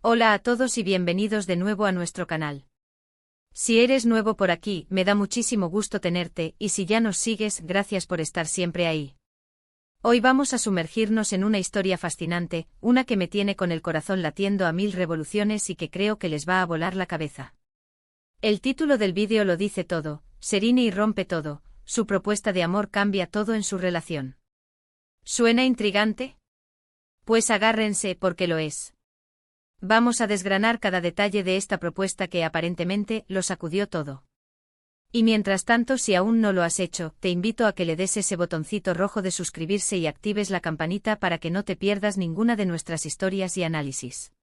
Hola a todos y bienvenidos de nuevo a nuestro canal. Si eres nuevo por aquí, me da muchísimo gusto tenerte, y si ya nos sigues, gracias por estar siempre ahí. Hoy vamos a sumergirnos en una historia fascinante, una que me tiene con el corazón latiendo a 1000 revoluciones y que creo que les va a volar la cabeza. El título del vídeo lo dice todo: Serena rompe todo, su propuesta de amor cambia todo en su relación. ¿Suena intrigante? Pues agárrense porque lo es. Vamos a desgranar cada detalle de esta propuesta que aparentemente lo sacudió todo. Y mientras tanto, si aún no lo has hecho, te invito a que le des ese botoncito rojo de suscribirse y actives la campanita para que no te pierdas ninguna de nuestras historias y análisis.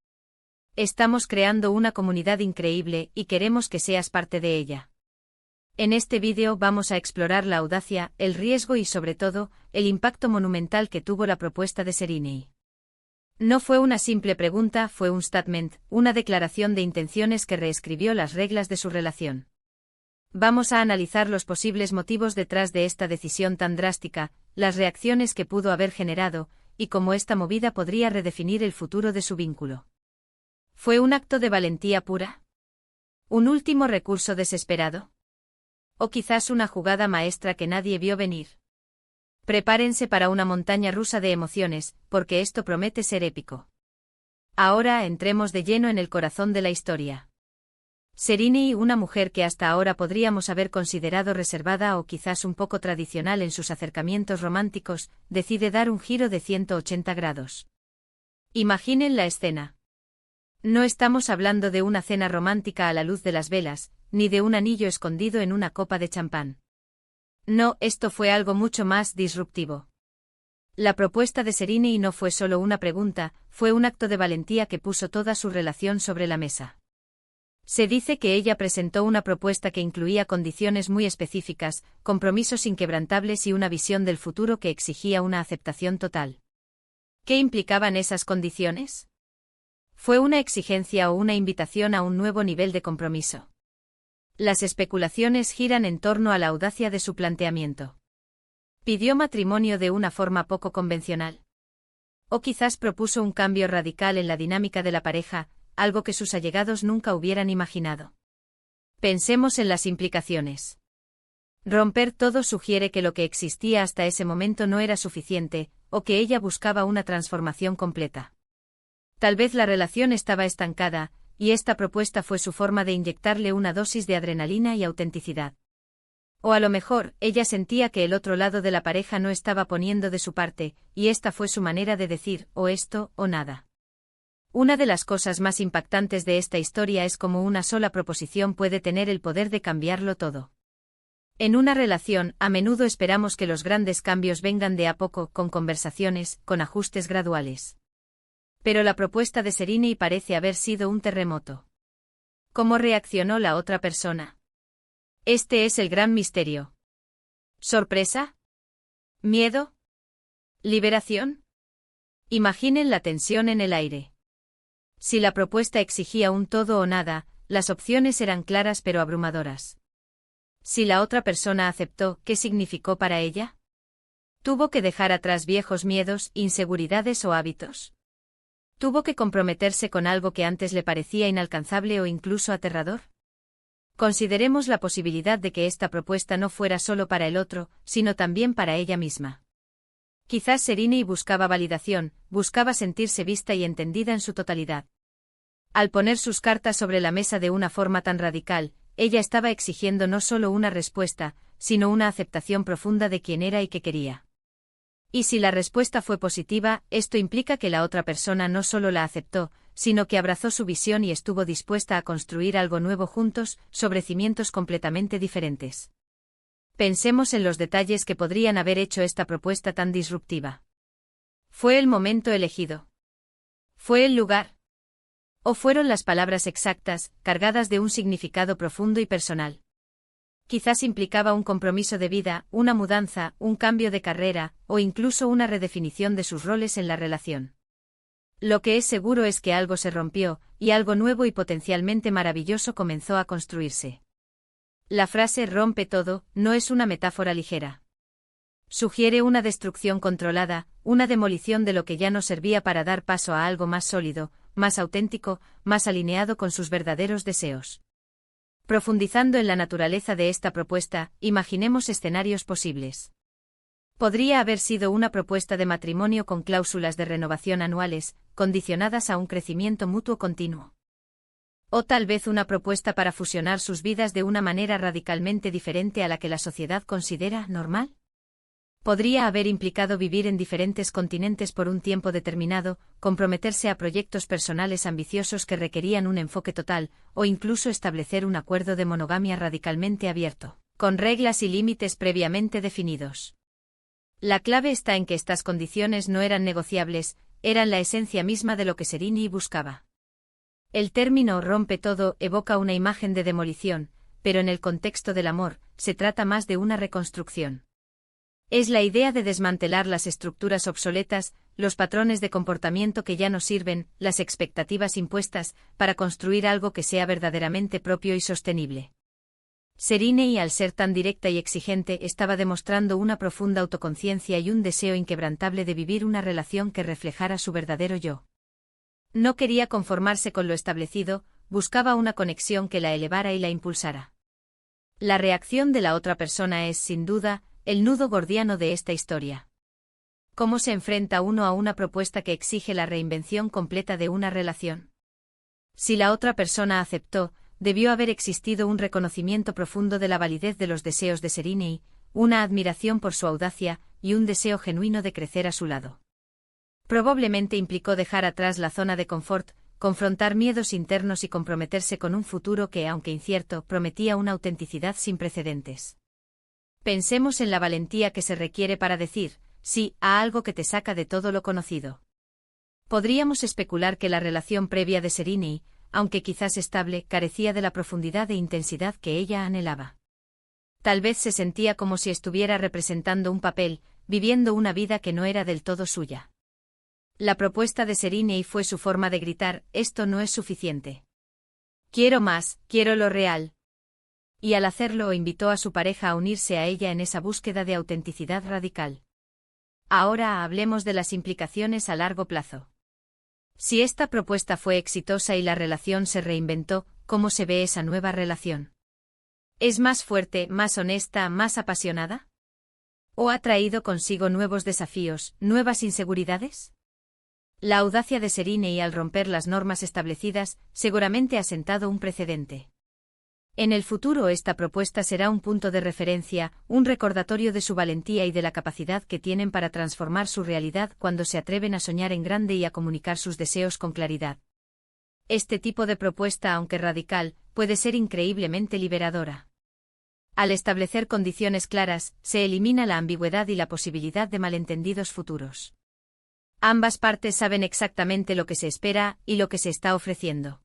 Estamos creando una comunidad increíble y queremos que seas parte de ella. En este vídeo vamos a explorar la audacia, el riesgo y sobre todo, el impacto monumental que tuvo la propuesta de Serena. No fue una simple pregunta, fue un statement, una declaración de intenciones que reescribió las reglas de su relación. Vamos a analizar los posibles motivos detrás de esta decisión tan drástica, las reacciones que pudo haber generado, y cómo esta movida podría redefinir el futuro de su vínculo. ¿Fue un acto de valentía pura? ¿Un último recurso desesperado? ¿O quizás una jugada maestra que nadie vio venir? Prepárense para una montaña rusa de emociones, porque esto promete ser épico. Ahora entremos de lleno en el corazón de la historia. Serena, una mujer que hasta ahora podríamos haber considerado reservada o quizás un poco tradicional en sus acercamientos románticos, decide dar un giro de 180 grados. Imaginen la escena. No estamos hablando de una cena romántica a la luz de las velas, ni de un anillo escondido en una copa de champán. No, esto fue algo mucho más disruptivo. La propuesta de Serena no fue solo una pregunta, fue un acto de valentía que puso toda su relación sobre la mesa. Se dice que ella presentó una propuesta que incluía condiciones muy específicas, compromisos inquebrantables y una visión del futuro que exigía una aceptación total. ¿Qué implicaban esas condiciones? ¿Fue una exigencia o una invitación a un nuevo nivel de compromiso? Las especulaciones giran en torno a la audacia de su planteamiento. ¿Pidió matrimonio de una forma poco convencional? ¿O quizás propuso un cambio radical en la dinámica de la pareja, algo que sus allegados nunca hubieran imaginado? Pensemos en las implicaciones. Romper todo sugiere que lo que existía hasta ese momento no era suficiente, o que ella buscaba una transformación completa. Tal vez la relación estaba estancada, y esta propuesta fue su forma de inyectarle una dosis de adrenalina y autenticidad. O a lo mejor, ella sentía que el otro lado de la pareja no estaba poniendo de su parte, y esta fue su manera de decir, o esto, o nada. Una de las cosas más impactantes de esta historia es cómo una sola proposición puede tener el poder de cambiarlo todo. En una relación, a menudo esperamos que los grandes cambios vengan de a poco, con conversaciones, con ajustes graduales. Pero la propuesta de Serena parece haber sido un terremoto. ¿Cómo reaccionó la otra persona? Este es el gran misterio. ¿Sorpresa? ¿Miedo? ¿Liberación? Imaginen la tensión en el aire. Si la propuesta exigía un todo o nada, las opciones eran claras pero abrumadoras. Si la otra persona aceptó, ¿qué significó para ella? ¿Tuvo que dejar atrás viejos miedos, inseguridades o hábitos? ¿Tuvo que comprometerse con algo que antes le parecía inalcanzable o incluso aterrador? Consideremos la posibilidad de que esta propuesta no fuera solo para el otro, sino también para ella misma. Quizás Serena buscaba validación, buscaba sentirse vista y entendida en su totalidad. Al poner sus cartas sobre la mesa de una forma tan radical, ella estaba exigiendo no solo una respuesta, sino una aceptación profunda de quién era y qué quería. Y si la respuesta fue positiva, esto implica que la otra persona no solo la aceptó, sino que abrazó su visión y estuvo dispuesta a construir algo nuevo juntos, sobre cimientos completamente diferentes. Pensemos en los detalles que podrían haber hecho esta propuesta tan disruptiva. ¿Fue el momento elegido? ¿Fue el lugar? ¿O fueron las palabras exactas, cargadas de un significado profundo y personal? Quizás implicaba un compromiso de vida, una mudanza, un cambio de carrera, o incluso una redefinición de sus roles en la relación. Lo que es seguro es que algo se rompió, y algo nuevo y potencialmente maravilloso comenzó a construirse. La frase rompe todo no es una metáfora ligera. Sugiere una destrucción controlada, una demolición de lo que ya no servía para dar paso a algo más sólido, más auténtico, más alineado con sus verdaderos deseos. Profundizando en la naturaleza de esta propuesta, imaginemos escenarios posibles. Podría haber sido una propuesta de matrimonio con cláusulas de renovación anuales, condicionadas a un crecimiento mutuo continuo. O tal vez una propuesta para fusionar sus vidas de una manera radicalmente diferente a la que la sociedad considera normal. Podría haber implicado vivir en diferentes continentes por un tiempo determinado, comprometerse a proyectos personales ambiciosos que requerían un enfoque total, o incluso establecer un acuerdo de monogamia radicalmente abierto, con reglas y límites previamente definidos. La clave está en que estas condiciones no eran negociables, eran la esencia misma de lo que Serini buscaba. El término rompe todo evoca una imagen de demolición, pero en el contexto del amor, se trata más de una reconstrucción. Es la idea de desmantelar las estructuras obsoletas, los patrones de comportamiento que ya no sirven, las expectativas impuestas, para construir algo que sea verdaderamente propio y sostenible. Serini, al ser tan directa y exigente, estaba demostrando una profunda autoconciencia y un deseo inquebrantable de vivir una relación que reflejara su verdadero yo. No quería conformarse con lo establecido, buscaba una conexión que la elevara y la impulsara. La reacción de la otra persona es, sin duda, el nudo gordiano de esta historia. ¿Cómo se enfrenta uno a una propuesta que exige la reinvención completa de una relación? Si la otra persona aceptó, debió haber existido un reconocimiento profundo de la validez de los deseos de Serini, una admiración por su audacia y un deseo genuino de crecer a su lado. Probablemente implicó dejar atrás la zona de confort, confrontar miedos internos y comprometerse con un futuro que, aunque incierto, prometía una autenticidad sin precedentes. Pensemos en la valentía que se requiere para decir sí a algo que te saca de todo lo conocido. Podríamos especular que la relación previa de Serini, aunque quizás estable, carecía de la profundidad e intensidad que ella anhelaba. Tal vez se sentía como si estuviera representando un papel, viviendo una vida que no era del todo suya. La propuesta de Serini fue su forma de gritar: esto no es suficiente. Quiero más, quiero lo real. Y al hacerlo invitó a su pareja a unirse a ella en esa búsqueda de autenticidad radical. Ahora hablemos de las implicaciones a largo plazo. Si esta propuesta fue exitosa y la relación se reinventó, ¿cómo se ve esa nueva relación? ¿Es más fuerte, más honesta, más apasionada? ¿O ha traído consigo nuevos desafíos, nuevas inseguridades? La audacia de Serini al romper las normas establecidas seguramente ha sentado un precedente. En el futuro esta propuesta será un punto de referencia, un recordatorio de su valentía y de la capacidad que tienen para transformar su realidad cuando se atreven a soñar en grande y a comunicar sus deseos con claridad. Este tipo de propuesta, aunque radical, puede ser increíblemente liberadora. Al establecer condiciones claras, se elimina la ambigüedad y la posibilidad de malentendidos futuros. Ambas partes saben exactamente lo que se espera y lo que se está ofreciendo.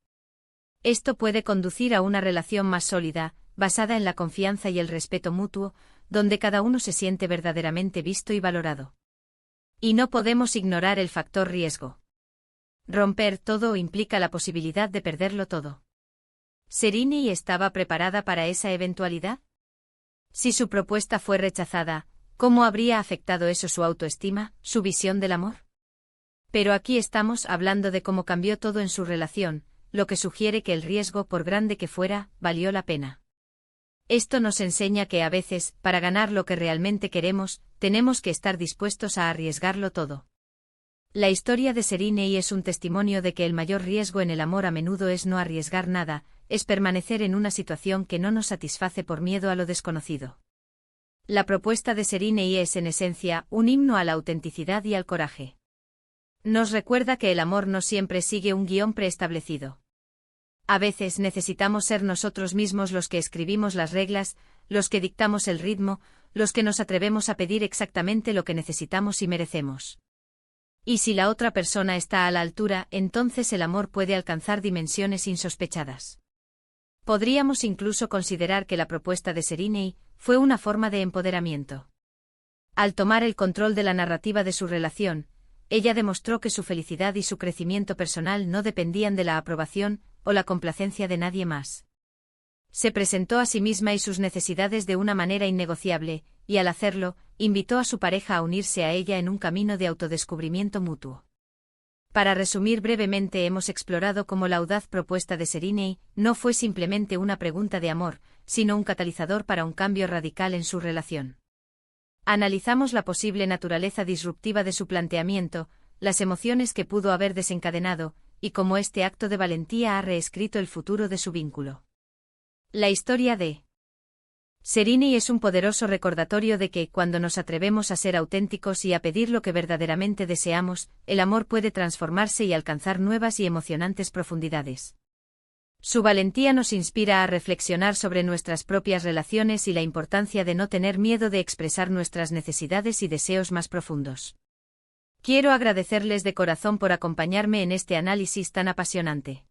Esto puede conducir a una relación más sólida, basada en la confianza y el respeto mutuo, donde cada uno se siente verdaderamente visto y valorado. Y no podemos ignorar el factor riesgo. Romper todo implica la posibilidad de perderlo todo. ¿Serini estaba preparada para esa eventualidad? Si su propuesta fue rechazada, ¿cómo habría afectado eso su autoestima, su visión del amor? Pero aquí estamos hablando de cómo cambió todo en su relación, lo que sugiere que el riesgo, por grande que fuera, valió la pena. Esto nos enseña que a veces, para ganar lo que realmente queremos, tenemos que estar dispuestos a arriesgarlo todo. La historia de Serini es un testimonio de que el mayor riesgo en el amor a menudo es no arriesgar nada, es permanecer en una situación que no nos satisface por miedo a lo desconocido. La propuesta de Serini es, en esencia, un himno a la autenticidad y al coraje. Nos recuerda que el amor no siempre sigue un guión preestablecido. A veces necesitamos ser nosotros mismos los que escribimos las reglas, los que dictamos el ritmo, los que nos atrevemos a pedir exactamente lo que necesitamos y merecemos. Y si la otra persona está a la altura, entonces el amor puede alcanzar dimensiones insospechadas. Podríamos incluso considerar que la propuesta de Serini fue una forma de empoderamiento. Al tomar el control de la narrativa de su relación, ella demostró que su felicidad y su crecimiento personal no dependían de la aprobación o la complacencia de nadie más. Se presentó a sí misma y sus necesidades de una manera innegociable, y al hacerlo, invitó a su pareja a unirse a ella en un camino de autodescubrimiento mutuo. Para resumir brevemente, hemos explorado cómo la audaz propuesta de Seriney no fue simplemente una pregunta de amor, sino un catalizador para un cambio radical en su relación. Analizamos la posible naturaleza disruptiva de su planteamiento, las emociones que pudo haber desencadenado, y cómo este acto de valentía ha reescrito el futuro de su vínculo. La historia de Seriney es un poderoso recordatorio de que, cuando nos atrevemos a ser auténticos y a pedir lo que verdaderamente deseamos, el amor puede transformarse y alcanzar nuevas y emocionantes profundidades. Su valentía nos inspira a reflexionar sobre nuestras propias relaciones y la importancia de no tener miedo de expresar nuestras necesidades y deseos más profundos. Quiero agradecerles de corazón por acompañarme en este análisis tan apasionante.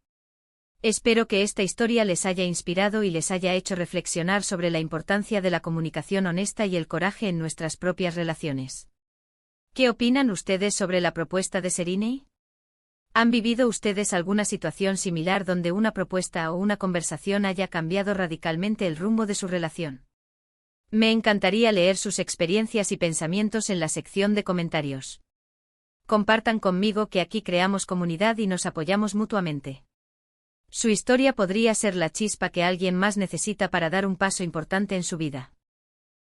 Espero que esta historia les haya inspirado y les haya hecho reflexionar sobre la importancia de la comunicación honesta y el coraje en nuestras propias relaciones. ¿Qué opinan ustedes sobre la propuesta de Seriney? ¿Han vivido ustedes alguna situación similar donde una propuesta o una conversación haya cambiado radicalmente el rumbo de su relación? Me encantaría leer sus experiencias y pensamientos en la sección de comentarios. Compartan conmigo que aquí creamos comunidad y nos apoyamos mutuamente. Su historia podría ser la chispa que alguien más necesita para dar un paso importante en su vida.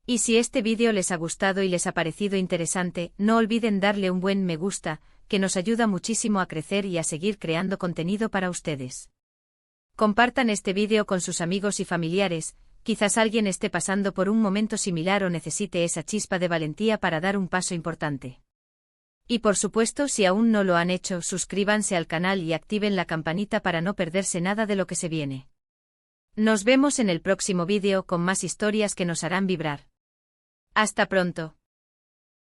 Y si este vídeo les ha gustado y les ha parecido interesante, no olviden darle un buen me gusta, que nos ayuda muchísimo a crecer y a seguir creando contenido para ustedes. Compartan este vídeo con sus amigos y familiares, quizás alguien esté pasando por un momento similar o necesite esa chispa de valentía para dar un paso importante. Y por supuesto, si aún no lo han hecho, suscríbanse al canal y activen la campanita para no perderse nada de lo que se viene. Nos vemos en el próximo vídeo con más historias que nos harán vibrar. Hasta pronto.